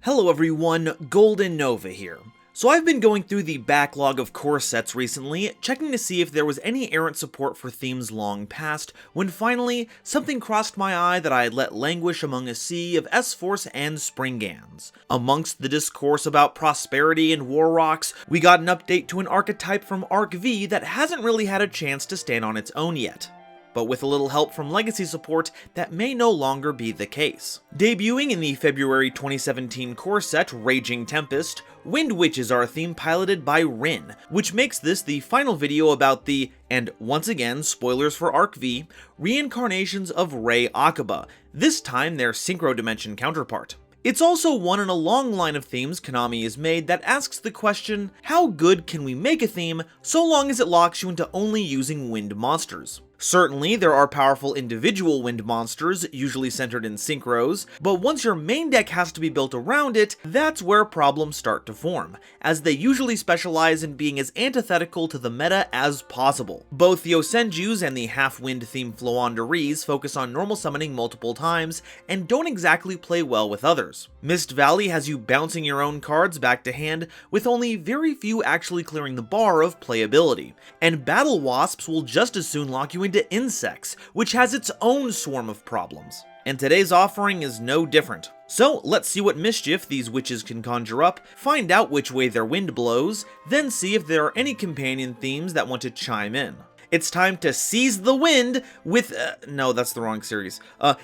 Hello everyone, GoldenNova here. So I've been going through the backlog of core sets recently, checking to see if there was any errant support for themes long past, when finally, something crossed my eye that I had let languish among a sea of S-Force and Springans. Amongst the discourse about prosperity and war rocks, we got an update to an archetype from Arc V that hasn't really had a chance to stand on its own yet. But with a little help from legacy support, that may no longer be the case. Debuting in the February 2017 core set Raging Tempest, Windwitches are a theme piloted by Rin, which makes this the final video about the, and once again, spoilers for Arc V, reincarnations of Rei Akaba, this time their Synchro Dimension counterpart. It's also one in a long line of themes Konami has made that asks the question, how good can we make a theme so long as it locks you into only using wind monsters? Certainly, there are powerful individual wind monsters, usually centered in synchros, but once your main deck has to be built around it, that's where problems start to form, as they usually specialize in being as antithetical to the meta as possible. Both the Osenjus and the half-wind themed Floowanderees focus on normal summoning multiple times, and don't exactly play well with others. Mist Valley has you bouncing your own cards back to hand, with only very few actually clearing the bar of playability, and Battle Wasps will just as soon lock you into Insects, which has its own swarm of problems. And today's offering is no different. So let's see what mischief these witches can conjure up, find out which way their wind blows, then see if there are any companion themes that want to chime in. It's time to seize the wind with, no, that's the wrong series.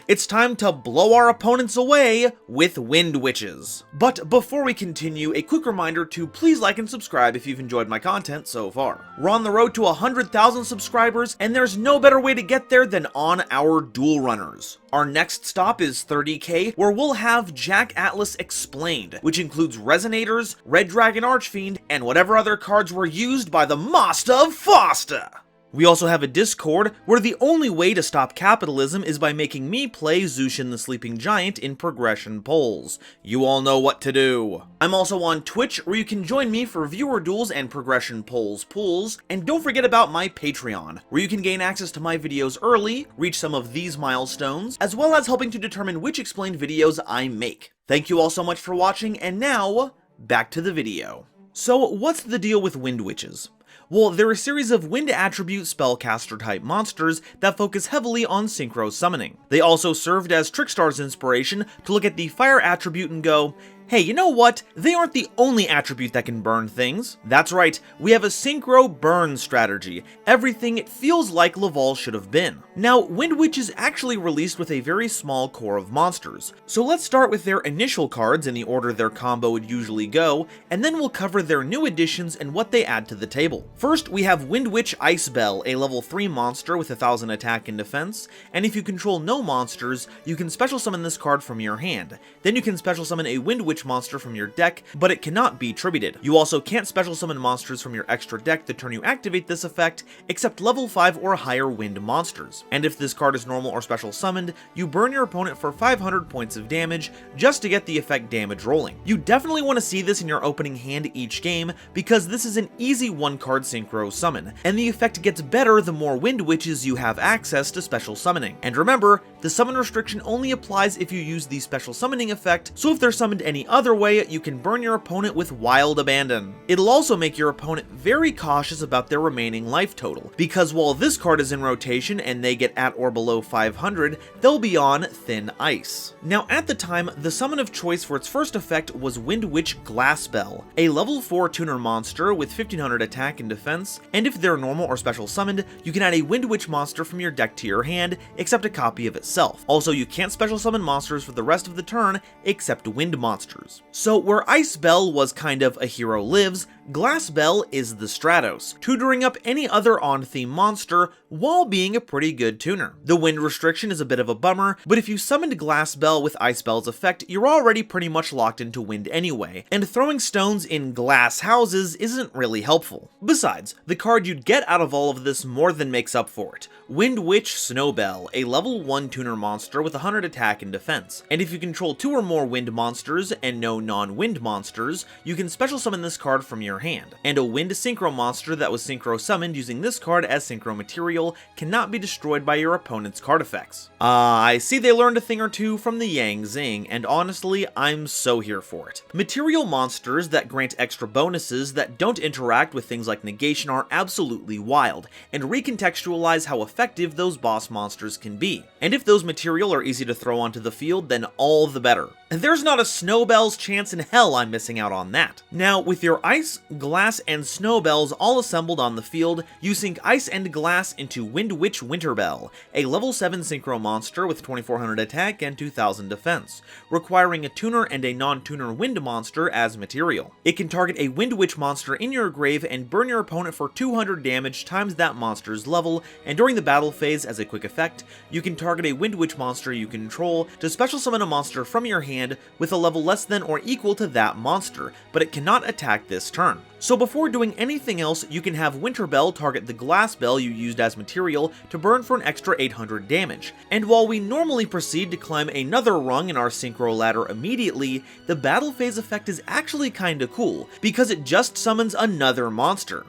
It's time to blow our opponents away with Windwitches. But before we continue, a quick reminder to please like and subscribe if you've enjoyed my content so far. We're on the road to 100,000 subscribers, and there's no better way to get there than on our duel runners. Our next stop is 30k, where we'll have Jack Atlas Explained, which includes Resonators, Red Dragon Archfiend, and whatever other cards were used by the Master of Foster. We also have a Discord, where the only way to stop capitalism is by making me play Zushin the Sleeping Giant in progression polls. You all know what to do. I'm also on Twitch, where you can join me for viewer duels and progression polls pools, and don't forget about my Patreon, where you can gain access to my videos early, reach some of these milestones, as well as helping to determine which explained videos I make. Thank you all so much for watching, and now, back to the video. So what's the deal with Windwitches? Well, they're a series of wind attribute spellcaster type monsters that focus heavily on synchro summoning. They also served as Trickstar's inspiration to look at the fire attribute and go, hey, you know what? They aren't the only attribute that can burn things. That's right, we have a synchro burn strategy, everything it feels like Laval should have been. Now, Windwitch is actually released with a very small core of monsters, so let's start with their initial cards in the order their combo would usually go, and then we'll cover their new additions and what they add to the table. First, we have Windwitch Icebell, a level 3 monster with 1000 attack and defense, and if you control no monsters, you can special summon this card from your hand. Then you can special summon a Windwitch monster from your deck, but it cannot be tributed. You also can't special summon monsters from your extra deck the turn you activate this effect, except level 5 or higher wind monsters. And if this card is normal or special summoned, you burn your opponent for 500 points of damage just to get the effect damage rolling. You definitely want to see this in your opening hand each game, because this is an easy one-card synchro summon, and the effect gets better the more Windwitches you have access to special summoning. And remember, the summon restriction only applies if you use the special summoning effect, so if they're summoned any other way, you can burn your opponent with Wild Abandon. It'll also make your opponent very cautious about their remaining life total, because while this card is in rotation and they get at or below 500, they'll be on Thin Ice. Now at the time, the summon of choice for its first effect was Windwitch Glassbell, a level 4 tuner monster with 1500 attack and defense, and if they're normal or special summoned, you can add a Windwitch monster from your deck to your hand, except a copy of itself. Also, you can't special summon monsters for the rest of the turn, except wind monsters. So where Icebell was kind of a hero lives, Glassbell is the Stratos, tutoring up any other on-theme monster while being a pretty good tuner. The wind restriction is a bit of a bummer, but if you summoned Glassbell with Icebell's effect, you're already pretty much locked into wind anyway, and throwing stones in glass houses isn't really helpful. Besides, the card you'd get out of all of this more than makes up for it. Windwitch Snowbell, a level 1 tuner monster with 100 attack and defense, and if you control 2 or more wind monsters and no non-wind monsters, you can special summon this card from your your hand, and a wind synchro monster that was synchro summoned using this card as synchro material cannot be destroyed by your opponent's card effects. I see they learned a thing or two from the Yang Zing, and honestly, I'm so here for it. Material monsters that grant extra bonuses that don't interact with things like negation are absolutely wild, and recontextualize how effective those boss monsters can be. And if those material are easy to throw onto the field, then all the better. There's not a snowbell's chance in hell I'm missing out on that. Now, with your ice, glass, and snowbells all assembled on the field, you sink ice and glass into Windwitch Winterbell, a level 7 synchro monster with 2400 attack and 2000 defense, requiring a tuner and a non-tuner wind monster as material. It can target a Windwitch monster in your grave and burn your opponent for 200 damage times that monster's level, and during the battle phase, as a quick effect, you can target a Windwitch monster you control to special summon a monster from your hand with a level less than or equal to that monster, but it cannot attack this turn. So before doing anything else, you can have Winterbell target the glass bell you used as material to burn for an extra 800 damage. And while we normally proceed to climb another rung in our synchro ladder immediately, the battle phase effect is actually kinda cool, because it just summons another monster.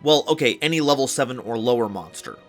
Well, okay, any level 7 or lower monster.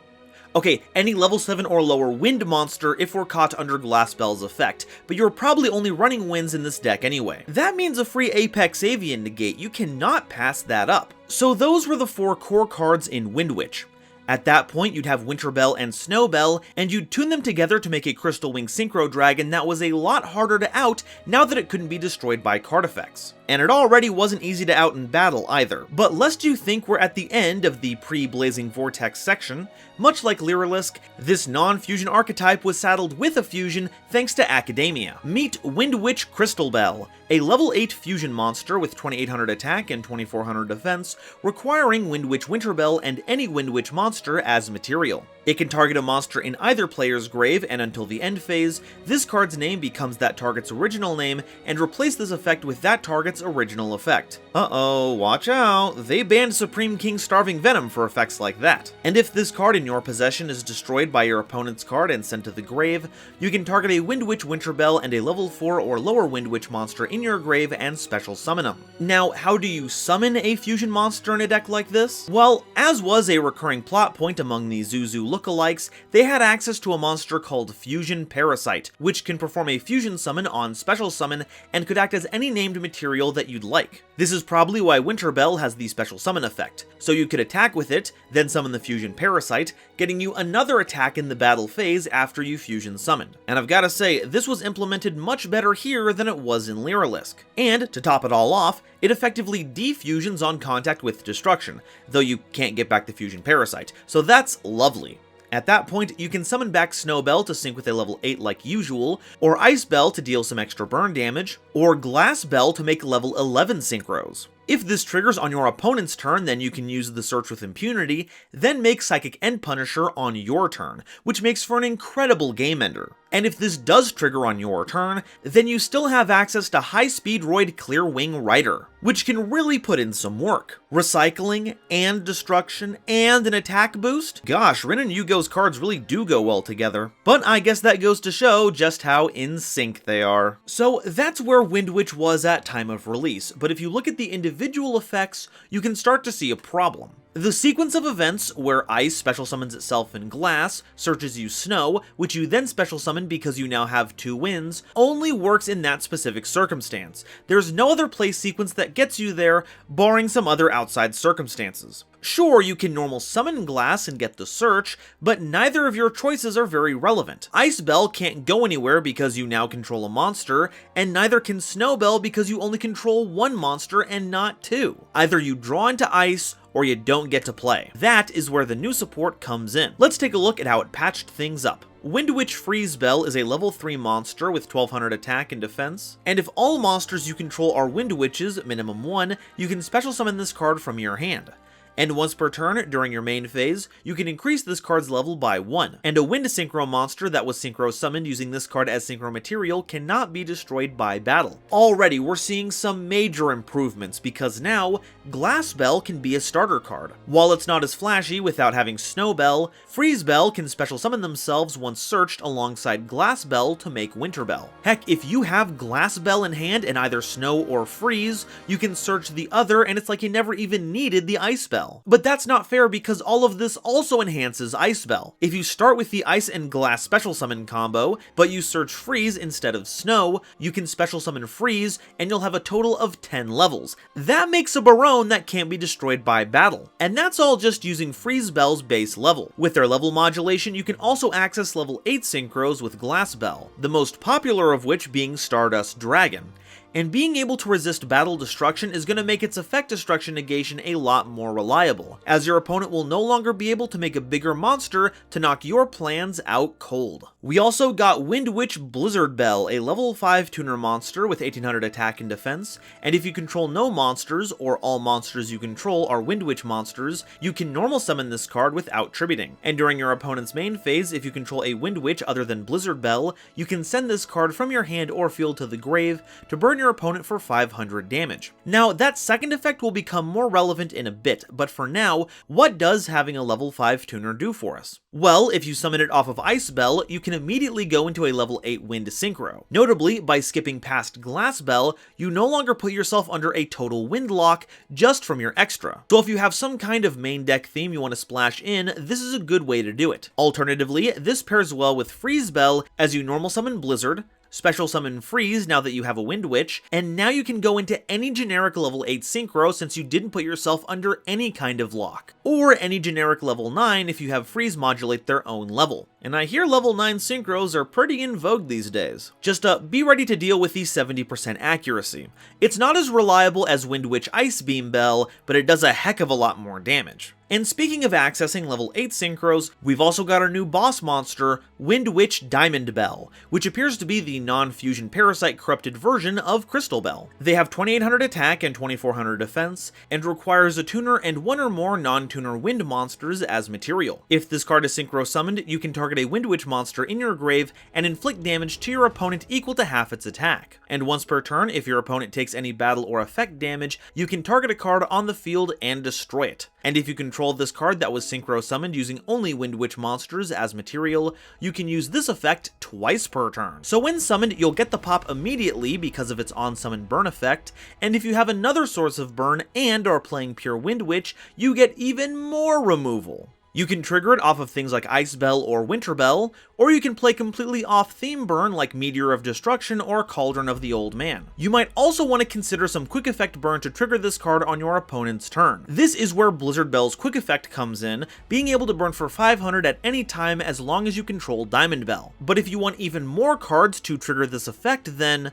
Okay, any level 7 or lower wind monster if we're caught under Glassbell's effect, but you're probably only running winds in this deck anyway. That means a free Apex Avian negate, you cannot pass that up. So those were the 4 core cards in Windwitch. At that point, you'd have Winterbell and Snowbell, and you'd tune them together to make a Crystal Wing Synchro Dragon that was a lot harder to out now that it couldn't be destroyed by card effects. And it already wasn't easy to out in battle either. But lest you think we're at the end of the pre-Blazing Vortex section, much like Lyrilisk, this non-fusion archetype was saddled with a fusion thanks to Academia. Meet Windwitch Crystal Bell, a level 8 fusion monster with 2800 attack and 2400 defense, requiring Windwitch Winterbell and any Windwitch monster as material. It can target a monster in either player's grave, and until the end phase, this card's name becomes that target's original name, and replace this effect with that target's original effect. Uh-oh, watch out, they banned Supreme King Starving Venom for effects like that. And if this card in your possession is destroyed by your opponent's card and sent to the grave, you can target a Windwitch Winterbell and a level 4 or lower Windwitch monster in your grave and special summon them. Now, how do you summon a fusion monster in a deck like this? Well, as was a recurring plot point among the Zuzu lookalikes, they had access to a monster called Fusion Parasite, which can perform a fusion summon on special summon and could act as any named material that you'd like. This is probably why Winterbell has the special summon effect, so you could attack with it, then summon the Fusion Parasite, getting you another attack in the battle phase after you fusion summoned. And I've gotta say, this was implemented much better here than it was in Lyrilisk. And, to top it all off, it effectively defusions on contact with destruction, though you can't get back the Fusion Parasite, so that's lovely. At that point, you can summon back Snowbell to sync with a level 8 like usual, or Icebell to deal some extra burn damage, or Glassbell to make level 11 synchros. If this triggers on your opponent's turn, then you can use the Search with Impunity, then make Psychic End Punisher on your turn, which makes for an incredible game ender. And if this does trigger on your turn, then you still have access to High-Speed Roid Clear Wing Rider, which can really put in some work. Recycling, and destruction, and an attack boost? Gosh, Rin and Yugioh's cards really do go well together. But I guess that goes to show just how in sync they are. So that's where Windwitch was at time of release, but if you look at the individual effects, you can start to see a problem. The sequence of events where Ice special summons itself in Glass, searches you Snow, which you then special summon because you now have 2 winds, only works in that specific circumstance. There's no other play sequence that gets you there, barring some other outside circumstances. Sure, you can normal summon Glass and get the search, but neither of your choices are very relevant. Icebell can't go anywhere because you now control a monster, and neither can Snowbell because you only control 1 monster and not 2. Either you draw into Ice, or you don't get to play. That is where the new support comes in. Let's take a look at how it patched things up. Windwitch Freezebell is a level 3 monster with 1200 attack and defense, and if all monsters you control are Windwitches, minimum 1, you can special summon this card from your hand. And once per turn, during your main phase, you can increase this card's level by 1. And a Wind Synchro monster that was Synchro summoned using this card as Synchro material cannot be destroyed by battle. Already, we're seeing some major improvements because now, Glass Bell can be a starter card. While it's not as flashy without having Snow Bell, Freeze Bell can special summon themselves once searched alongside Glass Bell to make Winter Bell. Heck, if you have Glass Bell in hand and either Snow or Freeze, you can search the other and it's like you never even needed the Ice Bell. But that's not fair because all of this also enhances Ice Bell. If you start with the Ice and Glass special summon combo, but you search Freeze instead of Snow, you can special summon Freeze and you'll have a total of 10 levels. That makes a Barone that can't be destroyed by battle. And that's all just using Freeze Bell's base level. With their level modulation, you can also access level 8 synchros with Glass Bell, the most popular of which being Stardust Dragon. And being able to resist battle destruction is going to make its effect destruction negation a lot more reliable, as your opponent will no longer be able to make a bigger monster to knock your plans out cold. We also got Windwitch Blizzard Bell, a level 5 tuner monster with 1800 attack and defense, and if you control no monsters, or all monsters you control are Windwitch monsters, you can normal summon this card without tributing. And during your opponent's main phase, if you control a Windwitch other than Blizzard Bell, you can send this card from your hand or field to the grave to burn your opponent for 500 damage. Now, that second effect will become more relevant in a bit, but for now, what does having a level 5 tuner do for us? Well, if you summon it off of Ice Bell, you can immediately go into a level 8 Wind Synchro. Notably, by skipping past Glass Bell, you no longer put yourself under a total wind lock just from your extra. So if you have some kind of main deck theme you want to splash in, this is a good way to do it. Alternatively, this pairs well with Freeze Bell as you normal summon Blizzard, special summon Freeze now that you have a Windwitch, and now you can go into any generic level 8 synchro since you didn't put yourself under any kind of lock. Or any generic level 9 if you have Freeze modulate their own level. And I hear level 9 synchros are pretty in vogue these days. Just be ready to deal with the 70% accuracy. It's not as reliable as Windwitch Ice Beam Bell, but it does a heck of a lot more damage. And speaking of accessing level 8 synchros, we've also got our new boss monster, Windwitch Diamond Bell, which appears to be the non-fusion parasite corrupted version of Crystal Bell. They have 2800 attack and 2400 defense, and requires a tuner and one or more non-tuner wind monsters as material. If this card is synchro summoned, you can target a Windwitch monster in your grave and inflict damage to your opponent equal to half its attack. And once per turn, if your opponent takes any battle or effect damage, you can target a card on the field and destroy it. And if you control this card that was synchro summoned using only Windwitch monsters as material, you can use this effect twice per turn. So when summoned, you'll get the pop immediately because of its on-summon burn effect, and if you have another source of burn and are playing pure Windwitch, you get even more removal. You can trigger it off of things like Ice Bell or Winter Bell, or you can play completely off-theme burn like Meteor of Destruction or Cauldron of the Old Man. You might also want to consider some quick effect burn to trigger this card on your opponent's turn. This is where Blizzard Bell's quick effect comes in, being able to burn for 500 at any time as long as you control Diamond Bell. But if you want even more cards to trigger this effect, then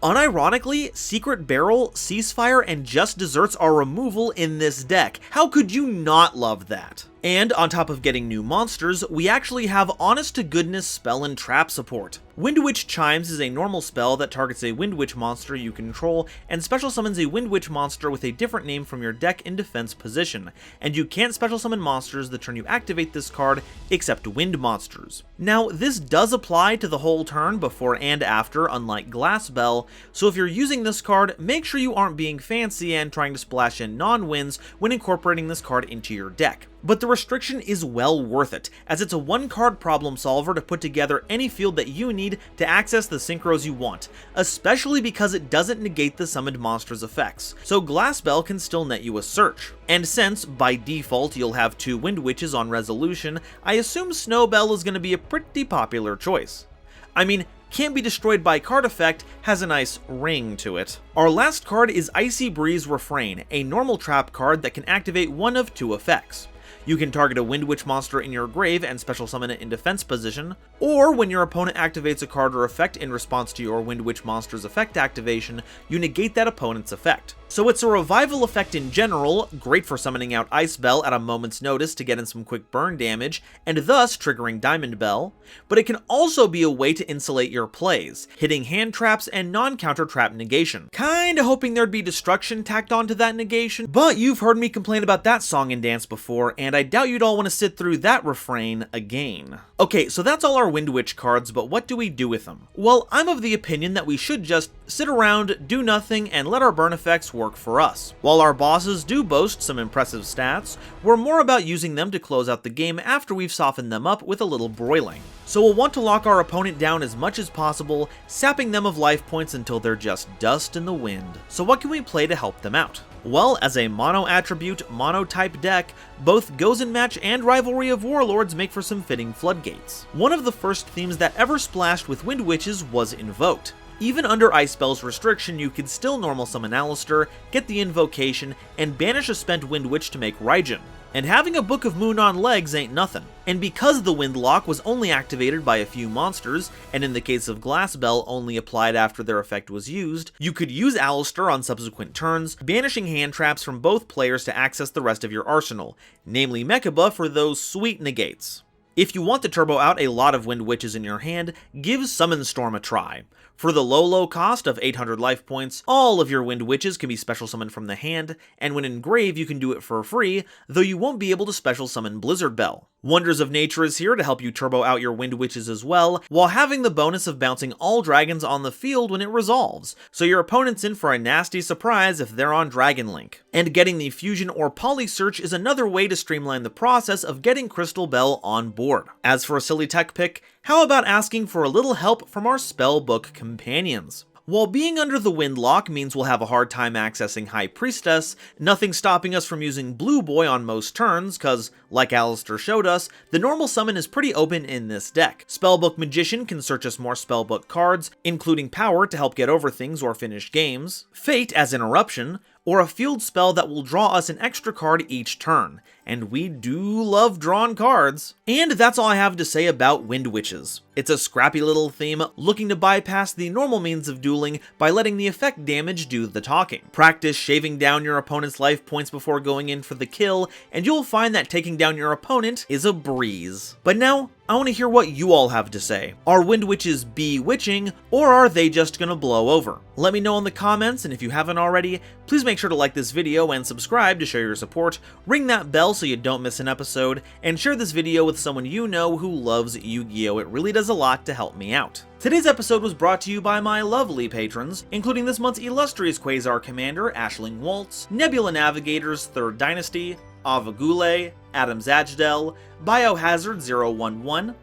unironically, Secret Barrel, Ceasefire, and Just Desserts are removal in this deck. How could you not love that? And on top of getting new monsters, we actually have honest-to-goodness spell and trap support. Windwitch Chimes is a normal spell that targets a Windwitch monster you control and special summons a Windwitch monster with a different name from your deck in defense position, and you can't special summon monsters the turn you activate this card except wind monsters. Now, this does apply to the whole turn before and after, unlike Glass Bell, so if you're using this card, make sure you aren't being fancy and trying to splash in non-wins when incorporating this card into your deck. But the restriction is well worth it, as it's a one-card problem solver to put together any field that you need to access the synchros you want, especially because it doesn't negate the summoned monster's effects, so Glass Bell can still net you a search. And since, by default, you'll have 2 Windwitches on resolution, I assume Snow Bell is going to be a pretty popular choice. I mean, can't be destroyed by card effect has a nice ring to it. Our last card is Icy Breeze Refrain, a normal trap card that can activate one of 2 effects. You can target a Windwitch monster in your grave and special summon it in defense position, or when your opponent activates a card or effect in response to your Windwitch monster's effect activation, you negate that opponent's effect. So it's a revival effect in general, great for summoning out Ice Bell at a moment's notice to get in some quick burn damage, and thus triggering Diamond Bell, but it can also be a way to insulate your plays, hitting hand traps and non-counter trap negation. Kinda hoping there'd be destruction tacked onto that negation, but you've heard me complain about that song and dance before, and I doubt you'd all want to sit through that refrain again. Okay, so that's all our Windwitch cards, but what do we do with them? Well, I'm of the opinion that we should just sit around, do nothing, and let our burn effects work for us. While our bosses do boast some impressive stats, we're more about using them to close out the game after we've softened them up with a little broiling. So we'll want to lock our opponent down as much as possible, sapping them of life points until they're just dust in the wind. So what can we play to help them out? Well, as a mono-attribute, mono-type deck, both Gozen Match and Rivalry of Warlords make for some fitting floodgates. One of the first themes that ever splashed with Windwitches was Invoked. Even under Ice Bell's restriction, you could still normal summon Alistair, get the invocation, and banish a spent Windwitch to make Raijin. And having a Book of Moon on legs ain't nothing. And because the Windlock was only activated by a few monsters, and in the case of Glass Bell only applied after their effect was used, you could use Alistair on subsequent turns, banishing hand traps from both players to access the rest of your arsenal, namely Mechaba for those sweet negates. If you want to turbo out a lot of Windwitches in your hand, give Summon Storm a try. For the low cost of 800 life points, all of your Windwitches can be special summoned from the hand, and when in grave you can do it for free, though you won't be able to special summon Blizzard Bell. Wonders of Nature is here to help you turbo out your Windwitches as well, while having the bonus of bouncing all dragons on the field when it resolves, so your opponent's in for a nasty surprise if they're on Dragon Link. And getting the Fusion or Poly Search is another way to streamline the process of getting Crystal Bell on board. As for a silly tech pick, how about asking for a little help from our Spellbook companions? While being under the Windlock means we'll have a hard time accessing High Priestess, nothing's stopping us from using Blue Boy on most turns, cause, like Alistair showed us, the normal summon is pretty open in this deck. Spellbook Magician can search us more Spellbook cards, including Power to help get over things or finish games, Fate as Interruption, or a field spell that will draw us an extra card each turn, and we do love drawn cards. And that's all I have to say about Windwitches. It's a scrappy little theme looking to bypass the normal means of dueling by letting the effect damage do the talking. Practice shaving down your opponent's life points before going in for the kill, and you'll find that taking down your opponent is a breeze. But now, I want to hear what you all have to say. Are Windwitches bewitching, or are they just gonna blow over? Let me know in the comments, and if you haven't already, please make sure to like this video and subscribe to show your support, ring that bell so you don't miss an episode, and share this video with someone you know who loves Yu-Gi-Oh! It really does a lot to help me out. Today's episode was brought to you by my lovely patrons, including this month's illustrious Quasar Commander, Ashling Waltz, Nebula Navigators, 3rd Dynasty, Avagule, Adam Zajdel, Biohazard011,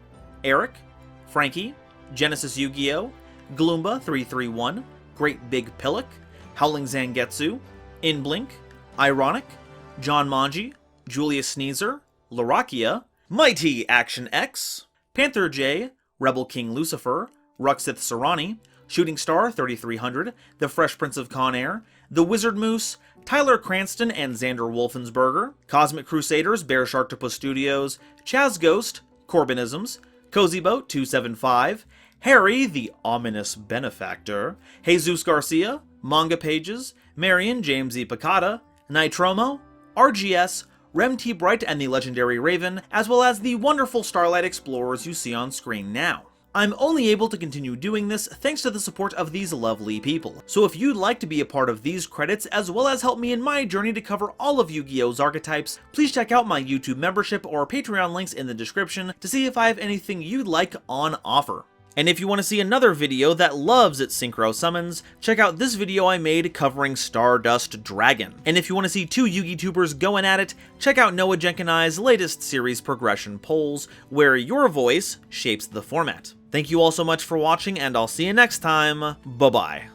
Eric, Frankie, Genesis Yu-Gi-Oh!, Gloomba331, Great Big Pillock, Howling Zangetsu, Inblink, Ironic, John Manji, Julius Sneezer, Larakia, Mighty Action X, Panther J, Rebel King Lucifer, Ruxith Sarani, Shooting Star 3300, The Fresh Prince of Conair, The Wizard Moose, Tyler Cranston and Xander Wolfensberger, Cosmic Crusaders, Bear Sharktopus Studios, Chaz Ghost, Corbinisms, Cozy Boat 275, Harry the Ominous Benefactor, Jesus Garcia, Manga Pages, Marion James E. Picata, Nitromo, RGS, Rem T. Bright and the Legendary Raven, as well as the wonderful Starlight Explorers you see on screen now. I'm only able to continue doing this thanks to the support of these lovely people, so if you'd like to be a part of these credits as well as help me in my journey to cover all of Yu-Gi-Oh's archetypes, please check out my YouTube membership or Patreon links in the description to see if I have anything you'd like on offer. And if you want to see another video that loves its synchro summons, check out this video I made covering Stardust Dragon. And if you want to see two Yugi-tubers going at it, check out Noah Jenkinai's latest series progression polls, where your voice shapes the format. Thank you all so much for watching, and I'll see you next time. Bye-bye.